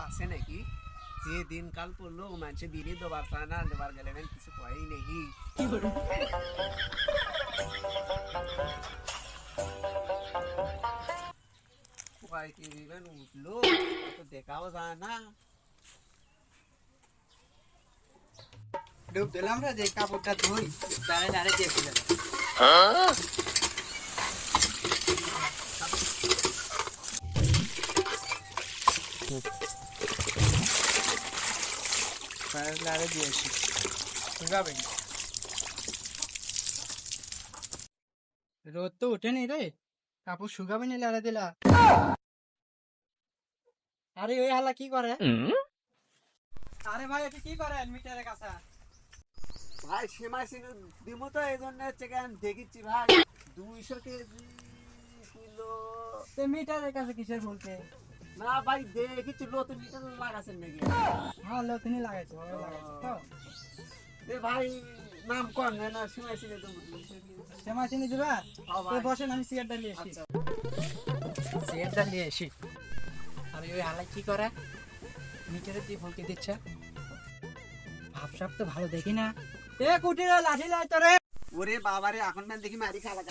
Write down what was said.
আছে নাকি যে দিনকাল পড়লো মানুষে বিড়ি দেবার চায় না দেবার গেলে কিছু কয়ই নাকি উঠলো তো দেখাও যায় না ডুব দিলাম রে যে কাপড়টা ধুই তারে নারে দিয়ে দিলাম তারে নারে দিয়েছি শুকাবে রোদ তো ওঠেনি রে কাপড় শুকাবে নি লাড়া দিলা আরে ওই হালা কি করে আরে ভাই এটা কি করেন মিটারের কাছে ভাই সেমাই দিব তো এই জন্য দেখিচ্ছি ভাই 200 কেজি কিলো তে মিটারের কাছে কিসের বলতে না ভাই দেখিচ্ছি নতুন মিটার লাগাছেন নাকি হ্যাঁ লতিনি লাগাইছে ভালো লাগাইছে তো এ ভাই নাম কোন না সেমাই দেবো সেমাই চিনি দিবা হ্যাঁ ভাই। তো বসেন আমি সিগারেটটা নিয়ে এসি আচ্ছা। সিগারেটটা নিয়ে এসি আরে ওই হালা কি করে মিটারে দিয়ে বলতে দিচ্ছে ভাবসাব তো ভালো দেখি না এ কুটিরা লাঠি লাই তোরে ওরে বাবারে এখন দেখি মারি খালা